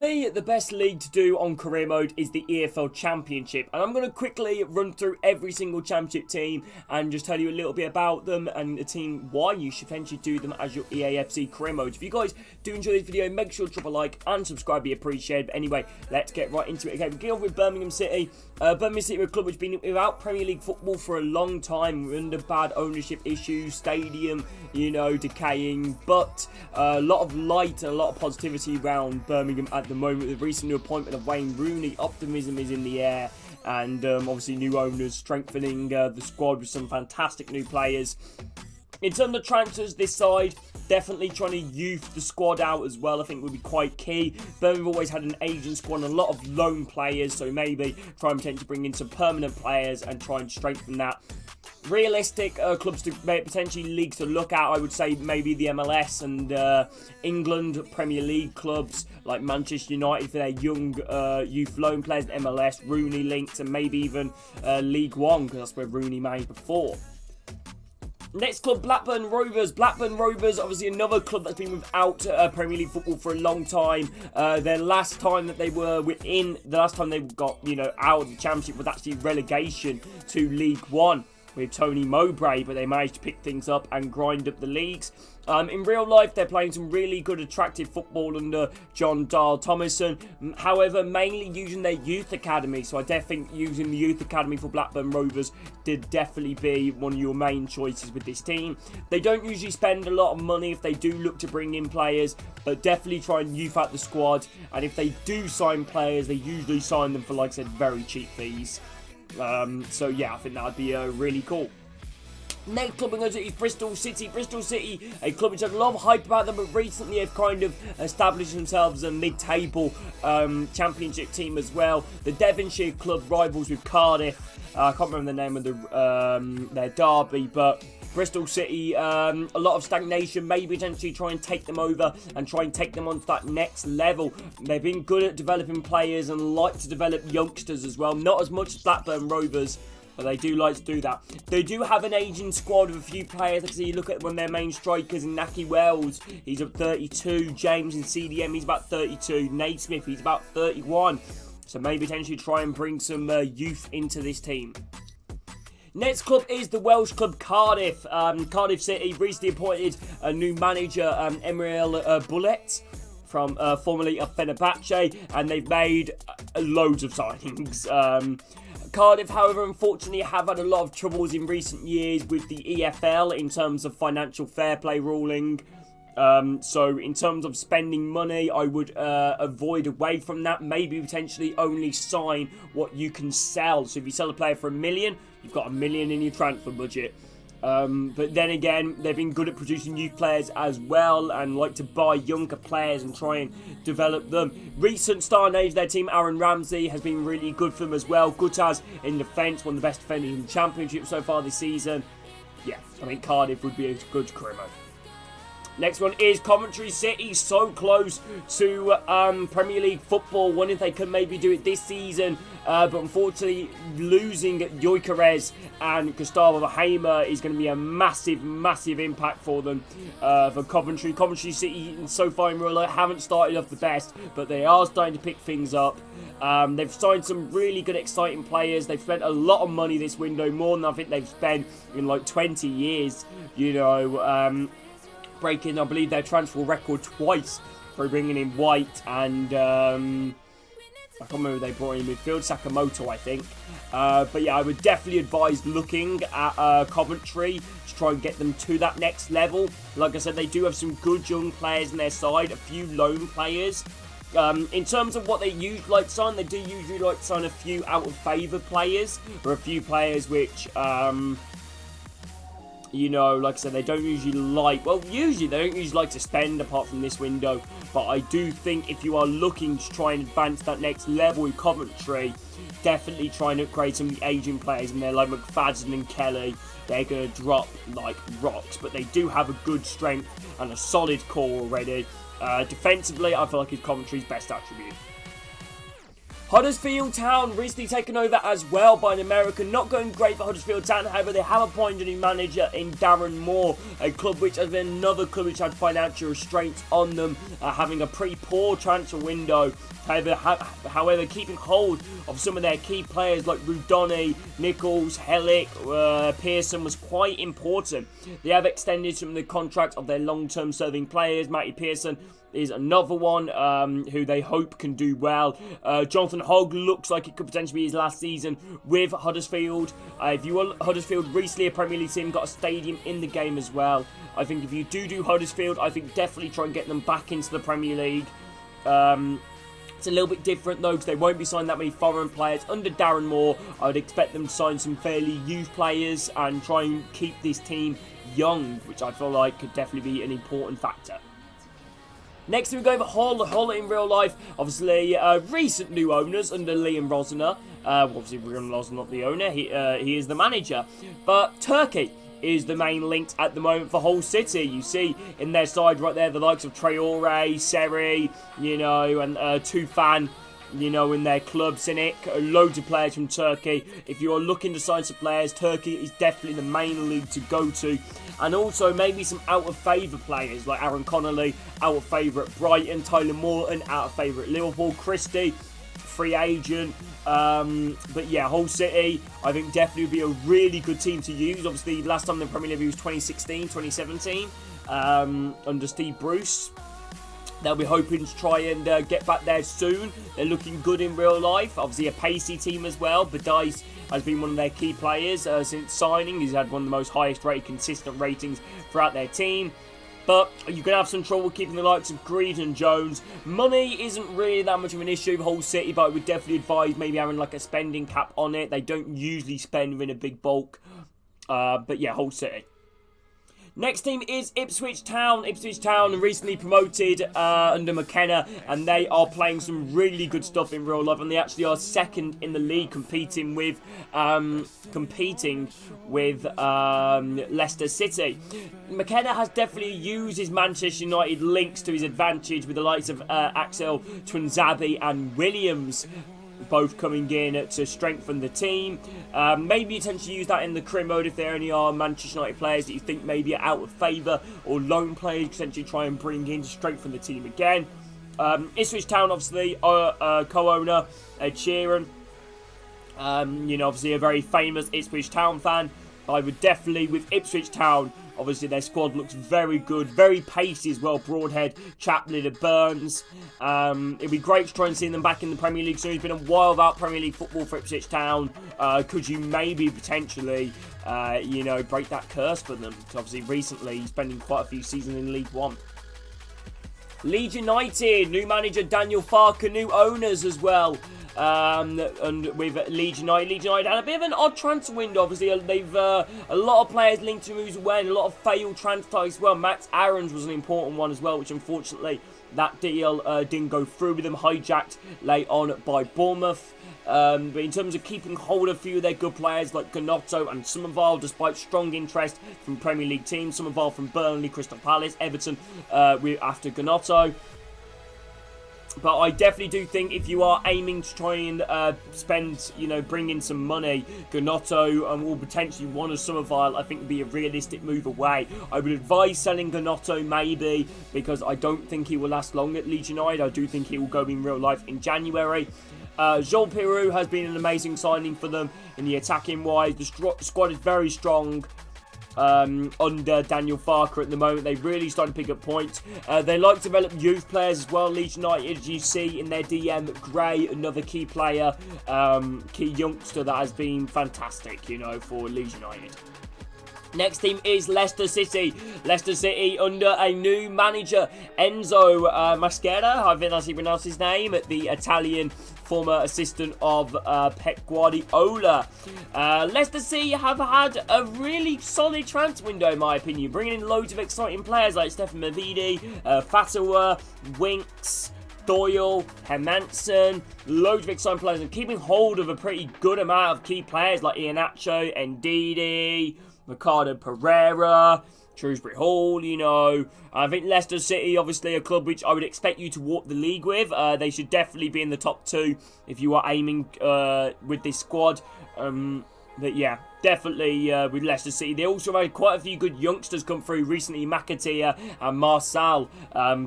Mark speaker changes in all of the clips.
Speaker 1: Currently, the best league to do on career mode is the EFL Championship, and I'm going to quickly run through every single Championship team and just tell you a little bit about them and the team, why you should potentially do them as your EAFC career mode. If you guys do enjoy this video, make sure to drop a like and subscribe, be appreciated. But anyway, let's get right into it. Okay, we get off with Birmingham City. Birmingham City are a club which has been without Premier League football for a long time, under bad ownership issues, stadium, decaying, but a lot of light and a lot of positivity around Birmingham at the moment. With the recent new appointment of Wayne Rooney, optimism is in the air, and obviously new owners strengthening the squad with some fantastic new players. In terms of transfers, this side definitely trying to youth the squad out as well, I think would be quite key. Birmingham have always had an aging squad and a lot of loan players, so maybe try and potentially bring in some permanent players and try and strengthen that. Realistic clubs to potentially leagues to look at, I would say maybe the MLS and England Premier League clubs like Manchester United for their young youth loan players, MLS, Rooney linked, and maybe even League One, because that's where Rooney managed before. Next club, Blackburn Rovers. Blackburn Rovers, obviously another club that's been without Premier League football for a long time. Their last time that they were within, the last time they got, out of the Championship was actually relegation to League One with Tony Mowbray, but they managed to pick things up and grind up the leagues. In real life, they're playing some really good, attractive football under John Dahl Thomason. However, mainly using their youth academy. So I definitely think using the youth academy for Blackburn Rovers did definitely be one of your main choices with this team. They don't usually spend a lot of money if they do look to bring in players, but definitely try and youth out the squad. And if they do sign players, they usually sign them for, like I said, very cheap fees. So yeah, I think that would be really cool. Next club I'm going to is Bristol City. Bristol City, a club which had a lot of hype about them, but recently have kind of established themselves as a mid-table championship team as well. The Devonshire club rivals with Cardiff. I can't remember the name of their derby, but Bristol City, a lot of stagnation, maybe potentially try and take them over and try and take them onto that next level. They've been good at developing players and like to develop youngsters as well. Not as much as Blackburn Rovers, but they do like to do that. They do have an aging squad with a few players. Like I say, you look at one of their main strikers in Naki Wells, he's at 32. James in CDM, he's about 32. Naismith, he's about 31. So maybe potentially try and bring some youth into this team. Next club is the Welsh club Cardiff. Cardiff City recently appointed a new manager, Emeriel Bullet, from formerly of Fenerbahce, and they've made loads of signings. Cardiff, however, unfortunately have had a lot of troubles in recent years with the EFL in terms of financial fair play ruling. So in terms of spending money, I would avoid away from that. Maybe potentially only sign what you can sell. So if you sell a player for $1 million, you've got $1 million in your transfer budget. But then again, they've been good at producing youth players as well and like to buy younger players and try and develop them. Recent star names of their team, Aaron Ramsey, has been really good for them as well. Gutaz in defence, one of the best defenders in the Championship so far this season. Yeah, I think Cardiff would be a good career mode. Next one is Coventry City, so close to Premier League football. Wondering if they could maybe do it this season, but unfortunately losing Gyökeres and Gustavo Hamer is going to be a massive, massive impact for them for Coventry. Coventry City so far in real life haven't started off the best, but they are starting to pick things up. They've signed some really good, exciting players. They've spent a lot of money this window, more than I think they've spent in like 20 years, breaking, I believe, their transfer record twice for bringing in White and I can't remember who they brought in midfield, Sakamoto, I think. But yeah, I would definitely advise looking at Coventry to try and get them to that next level. Like I said, they do have some good young players in their side, a few loan players. In terms of what they usually like to sign, they do usually like to sign a few out of favour players, or a few players which like I said, they don't usually like, usually they don't usually like to spend apart from this window, but I do think if you are looking to try and advance that next level with Coventry, definitely try and upgrade some of the aging players in there, like McFadden and Kelly. They're going to drop like rocks, but they do have a good strength and a solid core already. Defensively, I feel like it's Coventry's best attribute. Huddersfield Town recently taken over as well by an American. Not going great for Huddersfield Town, however, they have appointed a new manager in Darren Moore, a club which has been another club which had financial restraints on them, having a pretty poor transfer window. However, keeping hold of some of their key players like Rudoni, Nichols, Hellick, Pearson was quite important. They have extended some of the contracts of their long-term serving players. Matty Pearson is another one who they hope can do well. Jonathan Hogg looks like it could potentially be his last season with Huddersfield. If you want Huddersfield, recently a Premier League team, got a stadium in the game as well. I think if you do Huddersfield, I think definitely try and get them back into the Premier League. It's a little bit different though, because they won't be signing that many foreign players. Under Darren Moore, I would expect them to sign some fairly youth players and try and keep this team young, which I feel like could definitely be an important factor. Next we go over Hull in real life. Obviously, recent new owners under Liam Rosner. Obviously, Liam Rosner not the owner, he is the manager. But Turkey is the main link at the moment for Hull City. You see in their side right there the likes of Traore, Seri, and Tufan, in their clubs in it. Loads of players from Turkey. If you are looking to sign some players, Turkey is definitely the main league to go to. And also maybe some out-of-favour players like Aaron Connolly, out-of-favour at Brighton, Tyler Morton, out-of-favour at Liverpool, Christie, free agent. But yeah, Hull City, I think definitely would be a really good team to use. Obviously, last time in the Premier League was 2016, 2017, under Steve Bruce. They'll be hoping to try and get back there soon. They're looking good in real life. Obviously, a pacey team as well. Badice has been one of their key players since signing. He's had one of the most highest rated, consistent ratings throughout their team. But you're going to have some trouble keeping the likes of Greed and Jones. Money isn't really that much of an issue with Hull City, but I would definitely advise maybe having like a spending cap on it. They don't usually spend in a big bulk. But yeah, Hull City. Next team is Ipswich Town. Ipswich Town recently promoted under McKenna, and they are playing some really good stuff in real life, and they actually are second in the league, competing with Leicester City. McKenna has definitely used his Manchester United links to his advantage with the likes of Axel Twinzabi and Williams, both coming in to strengthen the team. Maybe potentially use that in the career mode if there only are Manchester United players that you think maybe are out of favour, or loan players potentially try and bring in to strengthen the team again. Ipswich Town, obviously, co-owner Ed Sheeran. Obviously a very famous Ipswich Town fan. I would definitely, with Ipswich Town, obviously their squad looks very good, very pacey as well. Broadhead, Chaplin, and Burns. It'd be great to try and see them back in the Premier League soon. It's been a while without Premier League football for Ipswich Town. Could you maybe potentially, break that curse for them? Because obviously recently spending quite a few seasons in League One. Leeds United, new manager Daniel Farker, new owners as well. And with Leeds United had a bit of an odd transfer window. Obviously, they've a lot of players linked to moves away, and a lot of failed transfers as well. Max Aarons was an important one as well, which unfortunately that deal didn't go through with them, hijacked late on by Bournemouth. But in terms of keeping hold of a few of their good players like Gnotto and Somerville, despite strong interest from Premier League teams, Somerville from Burnley, Crystal Palace, Everton after Gnotto. But I definitely do think if you are aiming to try and bring in some money, Gnotto or potentially one of Somerville, I think would be a realistic move away. I would advise selling Gnotto maybe, because I don't think he will last long at Leeds United. I do think he will go in real life in January. Joel Peru has been an amazing signing for them in the attacking wise. The squad is very strong. Under Daniel Farker at the moment. They really started to pick up points. They like to develop youth players as well. Leeds United, as you see in their DM, Gray, another key player, key youngster that has been fantastic, for Leeds United. Next team is Leicester City. Leicester City under a new manager, Enzo Maschera, I think that's how you pronounce his name, the Italian former assistant of Pep Guardiola. Leicester City have had a really solid transfer window, in my opinion, bringing in loads of exciting players like Stefan Mavidi, Fatawa, Winks, Doyle, Hermanson, loads of exciting players, and keeping hold of a pretty good amount of key players like Iheanacho, Ndidi, Ricardo Pereira, Shrewsbury Hall, you know. I think Leicester City, obviously a club which I would expect you to walk the league with. They should definitely be in the top 2 if you are aiming with this squad. But yeah, definitely with Leicester City. They also had quite a few good youngsters come through recently. McAteer and Marçal,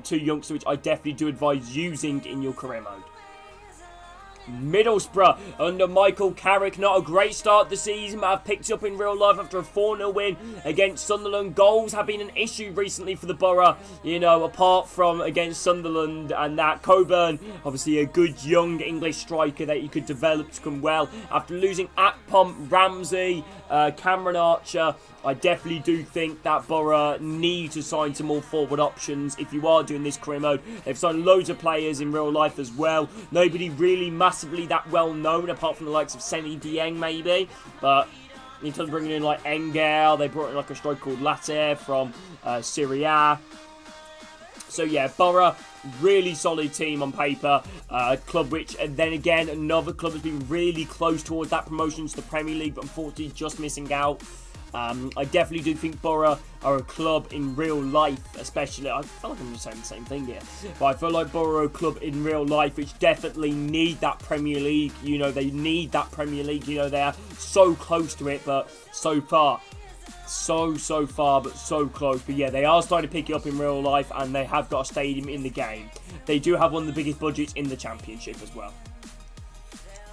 Speaker 1: 2 youngsters which I definitely do advise using in your career mode. Middlesbrough under Michael Carrick, not a great start to the season, but have picked up in real life after a 4-0 win against Sunderland. Goals have been an issue recently for the Borough, you know, apart from against Sunderland and that. Coburn, obviously a good young English striker that you could develop to come well. After losing Akpom, Ramsey, Cameron Archer, I definitely do think that Borough need to sign some more forward options if you are doing this career mode. They've signed loads of players in real life as well. Nobody really massively that well known apart from the likes of Seny Dieng maybe. But in terms of bringing in like Engel, they brought in like a striker called Latte from Serie A. So yeah, Borough, really solid team on paper. Club which, and then again, another club has been really close towards that promotion to the Premier League, but unfortunately just missing out. I definitely do think Borough are a club in real life, especially. I feel like I'm just saying the same thing here. But I feel like Borough are a club in real life which definitely need that Premier League. You know, they need that Premier League. You know, they are so close to it, but so far. So far, but so close. But yeah, they are starting to pick it up in real life, and they have got a stadium in the game. They do have one of the biggest budgets in the Championship as well.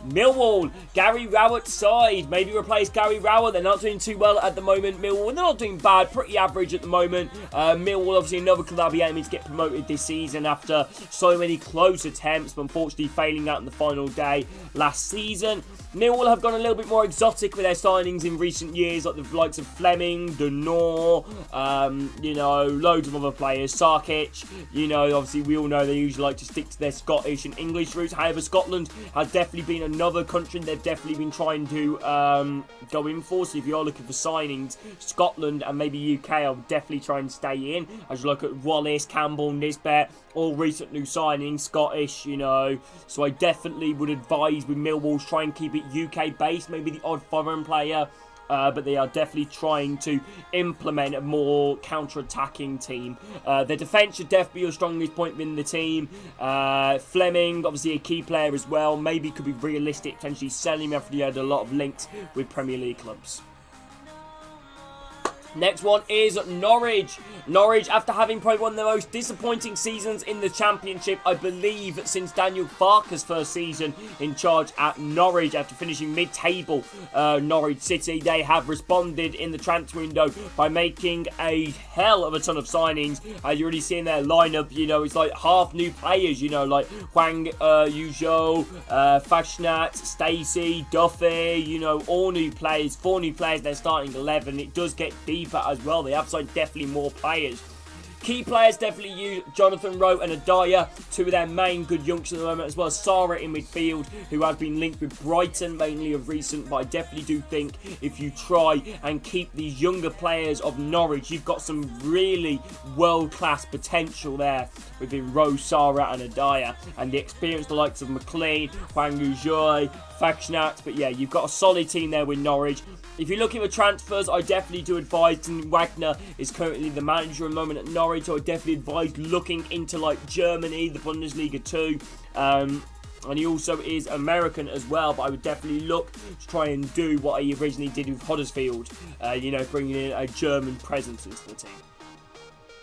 Speaker 1: Millwall, Gary Rowett's side. Maybe replace Gary Rowett. They're not doing too well at the moment. Millwall, they're not doing bad. Pretty average at the moment. Millwall, obviously another club that'll be aiming to get promoted this season after so many close attempts, but unfortunately failing out in the final day last season. Millwall have gone a little bit more exotic with their signings in recent years, like the likes of Fleming, Denor, you know, loads of other players, Sarkic. You know, obviously we all know they usually like to stick to their Scottish and English roots. However, Scotland has definitely been another country they've definitely been trying to go in for. So if you're looking for signings, Scotland and maybe UK, I would definitely try and stay in. As you look at Wallace, Campbell, Nisbet, all recent new signings, Scottish, you know. So I definitely would advise with Millwall, try and keep it UK based, maybe the odd foreign player. But they are definitely trying to implement a more counter-attacking team. Their defence should definitely be your strongest point in the team. Fleming, obviously a key player as well. Maybe could be realistic, potentially selling him after he had a lot of links with Premier League clubs. Next one is Norwich. Norwich, after having probably one of the most disappointing seasons in the Championship, I believe, since Daniel Farke's first season in charge at Norwich, after finishing mid-table Norwich City, they have responded in the transfer window by making a hell of a ton of signings. As you already see in their lineup, you know, it's like half new players, you know, like Hwang Yuzhou, Fashnat, Stacey, Duffy, you know, all new players, 4 new players, they're starting 11. It does get deeper as well. They have signed definitely more players. Key players definitely use Jonathan Rowe and Adaya, 2 of their main good youngsters at the moment, as well as Sarah in midfield, who has been linked with Brighton mainly of recent. But I definitely do think if you try and keep these younger players of Norwich, you've got some really world-class potential there within Rowe, Sarah and Adaya, and the experience the likes of McLean, Hwang Yuzhou, Fakshnat. But yeah, you've got a solid team there with Norwich. If you're looking for transfers, I definitely do advise. Wagner is currently the manager at the moment at Norwich, so I definitely advise looking into like Germany, the Bundesliga too. And he also is American as well, but I would definitely look to try and do what he originally did with Huddersfield, you know, bringing in a German presence into the team.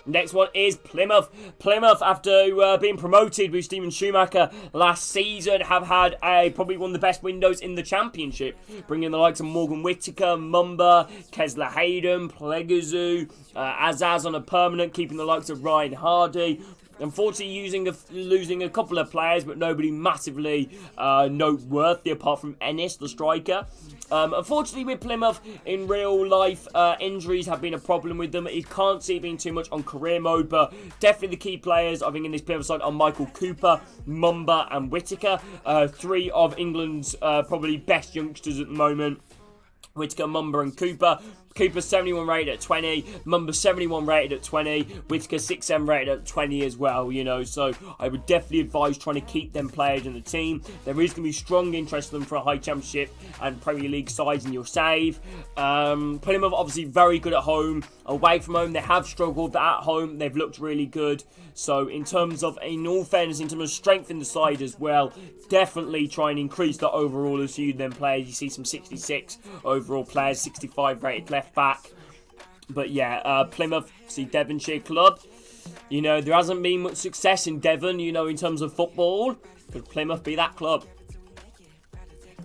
Speaker 1: Next one is Plymouth. Plymouth, after being promoted with Steven Schumacher last season, have had probably one of the best windows in the Championship, bringing in the likes of Morgan Whittaker, Mumba, Kesler Hayden, Pleguzu, Azaz on a permanent, keeping the likes of Ryan Hardy. Unfortunately, losing a couple of players, but nobody massively noteworthy apart from Ennis, the striker. Unfortunately, with Plymouth, in real life, injuries have been a problem with them. You can't see it being too much on career mode, but definitely the key players, I think, in this Plymouth side are Michael Cooper, Mumba and Whittaker. 3 of England's probably best youngsters at the moment. Whittaker, Mumba and Cooper. Cooper 71 rated at 20, Mumba 71 rated at 20, Whittaker 6-7 rated at 20 as well, you know, so I would definitely advise trying to keep them players in the team. There is going to be strong interest in them for a high championship and Premier League sides in your save. Plymouth obviously very good at home. Away from home, they have struggled, but at home, they've looked really good. So in terms of, in all fairness, in terms of strength in the side as well, definitely try and increase the overall as you then players. You see some 66 overall players, 65 rated left back. But yeah, Plymouth, see Devonshire club. You know, there hasn't been much success in Devon, you know, in terms of football. Could Plymouth be that club?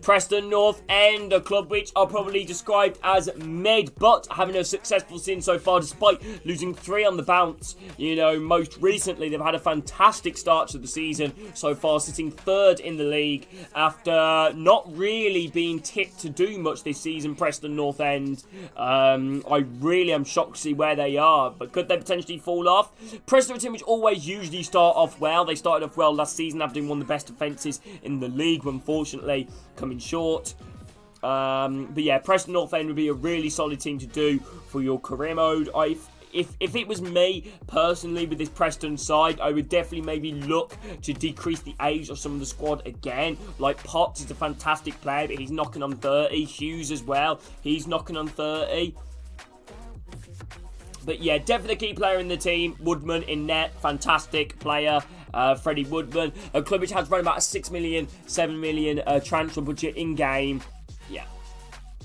Speaker 1: Preston North End, a club which are probably described as mid, but having a successful season so far despite losing 3 on the bounce. You know, most recently they've had a fantastic start to the season so far, sitting 3rd in the league after not really being tipped to do much this season. Preston North End, I really am shocked to see where they are, but could they potentially fall off? Preston are a team which always usually start off well. They started off well last season after being one of the best defences in the league, but unfortunately coming short. But yeah, Preston North End would be a really solid team to do for your career mode. If it was me personally with this Preston side, I would definitely maybe look to decrease the age of some of the squad again. Like Potts is a fantastic player, but he's knocking on 30. Hughes as well, he's knocking on 30. But yeah, definitely a key player in the team. Woodman in net, fantastic player. Freddie Woodman, a club which has run about a 6 million, 7 million transfer budget in game. Yeah.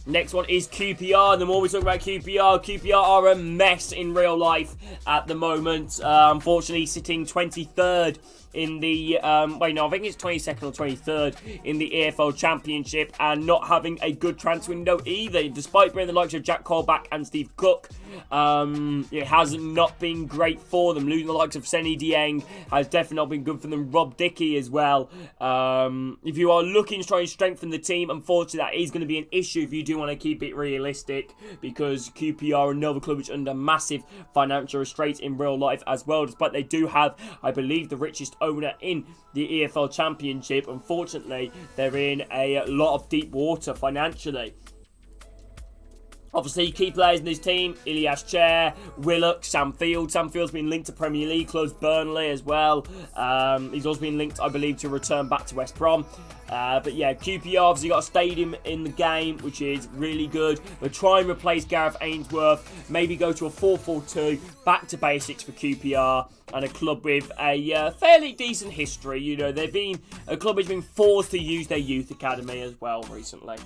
Speaker 1: Next one is QPR. The more we talk about QPR are a mess in real life at the moment. Unfortunately, sitting 23rd in the, I think it's 22nd or 23rd in the EFL Championship, and not having a good transfer window either. Despite bringing the likes of Jack Colback and Steve Cook, it has not been great for them. Losing the likes of Seny Dieng has definitely not been good for them. Rob Dickey as well. If you are looking to try and strengthen the team, unfortunately that is going to be an issue if you do want to keep it realistic, because QPR are another club which are under massive financial restraints in real life as well, despite they do have, I believe, the richest owner in the EFL Championship. Unfortunately, they're in a lot of deep water financially. Obviously, key players in this team: Ilias Chair, Willock, Sam Field. Sam Field's been linked to Premier League clubs, Burnley as well. He's also been linked, I believe, to return back to West Brom. But yeah, QPR obviously got a stadium in the game, which is really good. But try and replace Gareth Ainsworth. Maybe go to a 4-4-2, back to basics for QPR, and a club with a fairly decent history. You know, they've been a club which has been forced to use their youth academy as well recently.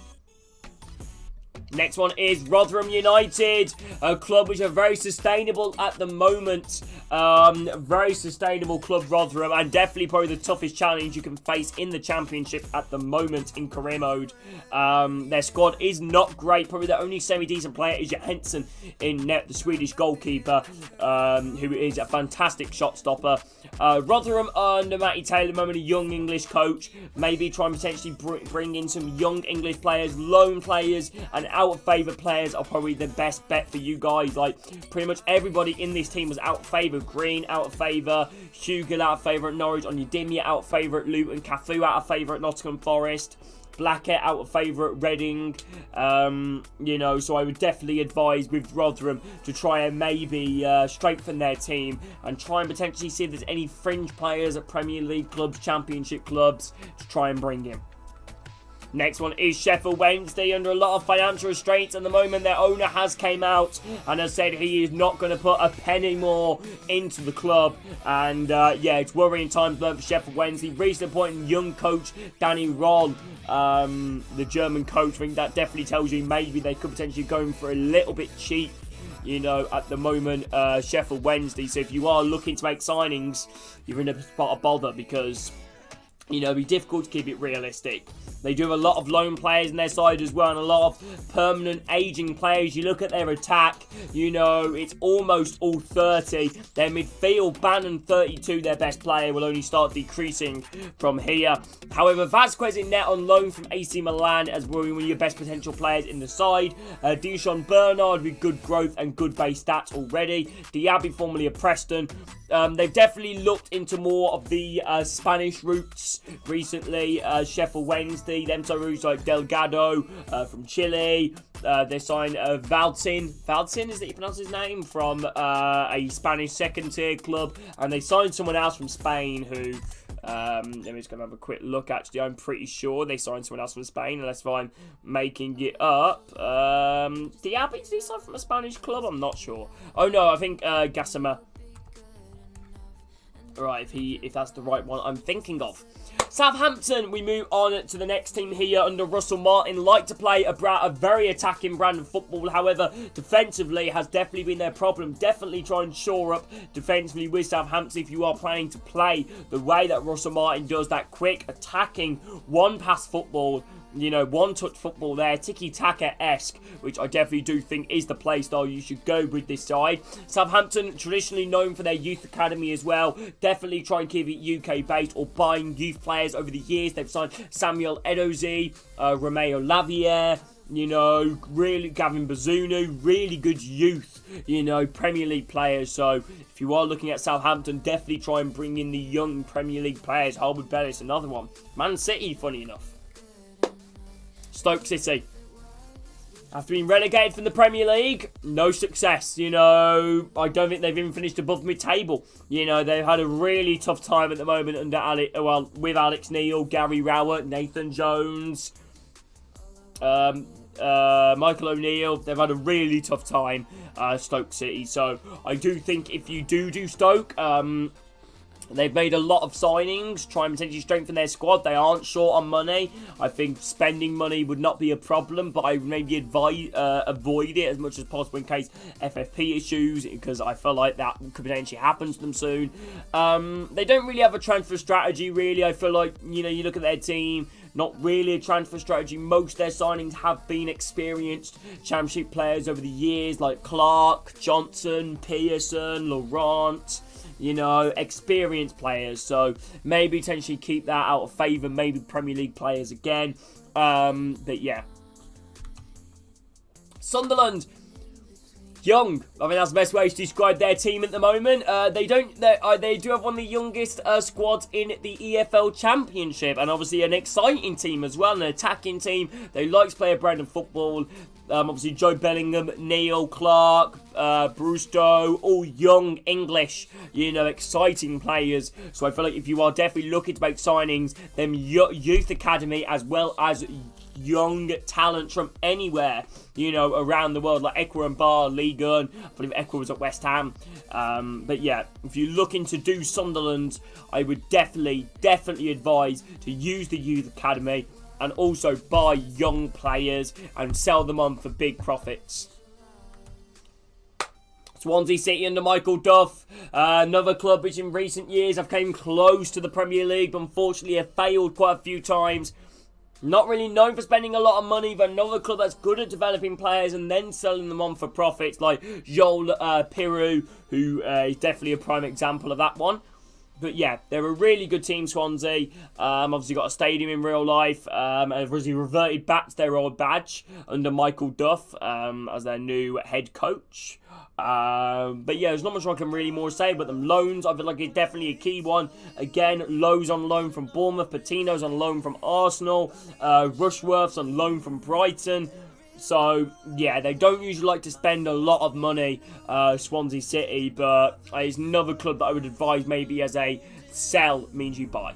Speaker 1: Next one is Rotherham United, a club which are very sustainable at the moment. Very sustainable club, Rotherham, and definitely probably the toughest challenge you can face in the Championship at the moment in career mode. Their squad is not great. Probably the only semi-decent player is Johansson in net, the Swedish goalkeeper, who is a fantastic shot stopper. Rotherham under Matty Taylor at the moment, a young English coach. Maybe try and potentially bring in some young English players, loan players, and out of favour players are probably the best bet for you guys. Like, pretty much everybody in this team was out of favour. Green out of favour, Hugill out of favour at Norwich, Onyedinma out of favour at Luton, Cafu out of favour at Nottingham Forest, Blackett out of favour at Reading. You know, so I would definitely advise with Rotherham to try and maybe strengthen their team and try and potentially see if there's any fringe players at Premier League clubs, Championship clubs to try and bring in. Next one is Sheffield Wednesday, under a lot of financial restraints at the moment. Their owner has came out and has said he is not going to put a penny more into the club. And yeah, it's worrying times for Sheffield Wednesday. Recently appointed young coach Danny Roll, the German coach. I think that definitely tells you maybe they could potentially go in for a little bit cheap, you know, at the moment, Sheffield Wednesday. So if you are looking to make signings, you're in a spot of bother, because, you know, it'd be difficult to keep it realistic. They do have a lot of loan players in their side as well, and a lot of permanent aging players. You look at their attack, you know, it's almost all 30. Their midfield, Bannon, 32, their best player, will only start decreasing from here. However, Vasquez in net on loan from AC Milan as one of your best potential players in the side. Dishon Bernard with good growth and good base stats already. Diaby, formerly of Preston. They've definitely looked into more of the Spanish routes recently. Sheffield Wednesday, them so routes like Delgado from Chile, They signed Valtin. Valtin, is that you pronounce his name? From a Spanish second-tier club. And they signed someone else from Spain who... let me just go have a quick look. Actually, I'm pretty sure they signed someone else from Spain, unless if I'm making it up. Diaby, did he sign from a Spanish club? I'm not sure. Oh no, I think Gassama. Right, if that's the right one I'm thinking of. Southampton, we move on to the next team here under Russell Martin. Like to play a very attacking brand of football. However, defensively has definitely been their problem. Definitely try and shore up defensively with Southampton if you are planning to play the way that Russell Martin does. That quick, attacking, one-pass football. You know, one-touch football there, tiki-taka-esque, which I definitely do think is the play style you should go with this side. Southampton, traditionally known for their youth academy as well. Definitely try and keep it UK-based or buying youth players over the years. They've signed Samuel Edozie, Romeo Lavia, you know, really Gavin Bazunu, really good youth, you know, Premier League players. So if you are looking at Southampton, definitely try and bring in the young Premier League players. Harwood Bellis, another one. Man City, funny enough. Stoke City. After being relegated from the Premier League, no success. You know, I don't think they've even finished above mid-table. You know, they've had a really tough time at the moment under with Alex Neil, Gary Rowett, Nathan Jones, Michael O'Neill. They've had a really tough time, Stoke City. So I do think if you do Stoke, they've made a lot of signings, try and potentially strengthen their squad. They aren't short on money. I think spending money would not be a problem, but I would maybe avoid it as much as possible in case FFP issues, because I feel like that could potentially happen to them soon. They don't really have a transfer strategy, really. I feel like, you know, you look at their team, not really a transfer strategy. Most of their signings have been experienced Championship players over the years, like Clark, Johnson, Pearson, Laurent. You know, experienced players. So maybe potentially keep that out of favour. Maybe Premier League players again. But yeah. Sunderland. Young. I mean, that's the best way to describe their team at the moment. They do have one of the youngest squads in the EFL Championship. And obviously an exciting team as well. An attacking team. They like to play a brand of football. Obviously, Joe Bellingham, Neil, Clark, Brewster, all young English, you know, exciting players. So I feel like if you are definitely looking to make signings, them youth academy as well as young talent from anywhere, you know, around the world, like Ekwa and Bar, Ligue 1. I believe Ekwa was at West Ham. But yeah, if you're looking to do Sunderland, I would definitely advise to use the youth academy. And also buy young players and sell them on for big profits. Swansea City under Michael Duff. Another club which in recent years have came close to the Premier League, but unfortunately have failed quite a few times. Not really known for spending a lot of money, but another club that's good at developing players and then selling them on for profits, like Joel Piroux, who is definitely a prime example of that one. But yeah, they're a really good team, Swansea. Obviously got a stadium in real life. And obviously reverted back to their old badge under Michael Duff as their new head coach. But yeah, there's not much I can really more say about them. Loans, I feel like it's definitely a key one. Again, Lowe's on loan from Bournemouth. Patino's on loan from Arsenal. Rushworth's on loan from Brighton. So, yeah, they don't usually like to spend a lot of money, Swansea City, but it's another club that I would advise maybe as a sell means you buy.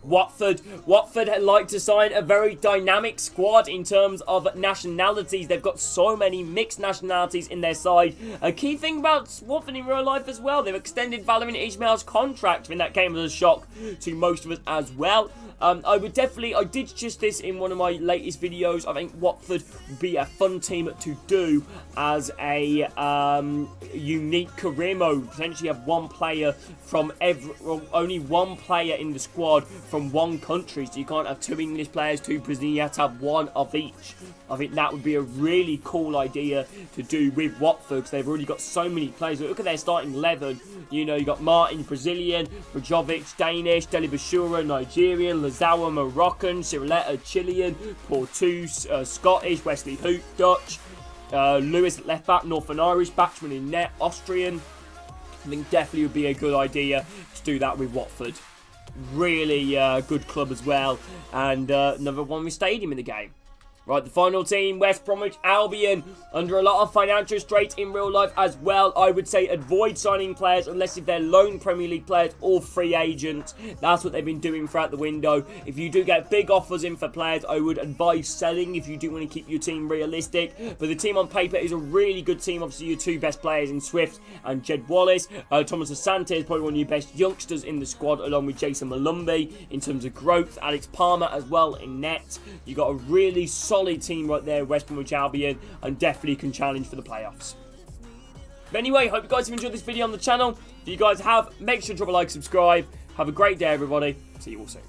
Speaker 1: Watford like to sign a very dynamic squad in terms of nationalities. They've got so many mixed nationalities in their side. A key thing about Watford in real life as well, they've extended Valérien Ismaël's contract. I think that came as a shock to most of us as well. I did just this in one of my latest videos. I think Watford would be a fun team to do as a unique career mode. Potentially have one player from only one player in the squad from one country. So you can't have two English players, two Brazilian. You have to have one of each. I think that would be a really cool idea to do with Watford because they've already got so many players. Look at their starting 11. You know, you got Martin, Brazilian, Brajovic, Danish, Delibashura, Nigerian, Lazawa, Moroccan, Ciriletta, Chilean, Portus, Scottish, Wesley Hoot, Dutch, Lewis at left back, Northern Irish, Batchman in net, Austrian. I think definitely would be a good idea to do that with Watford. Really good club as well, and another one with stadium in the game. Right, the final team, West Bromwich Albion, under a lot of financial straits in real life as well. I would say avoid signing players unless if they're loan Premier League players or free agents. That's what they've been doing throughout the window. If you do get big offers in for players, I would advise selling if you do want to keep your team realistic. But the team on paper is a really good team. Obviously, your two best players in Swift and Jed Wallace. Thomas Asante is probably one of your best youngsters in the squad, along with Jason Malumbi in terms of growth. Alex Palmer as well in net. You got a really solid team right there, West Bromwich Albion, and definitely can challenge for the playoffs. But anyway, hope you guys have enjoyed this video on the channel. If you guys have, make sure to drop a like, subscribe. Have a great day, everybody. See you all soon.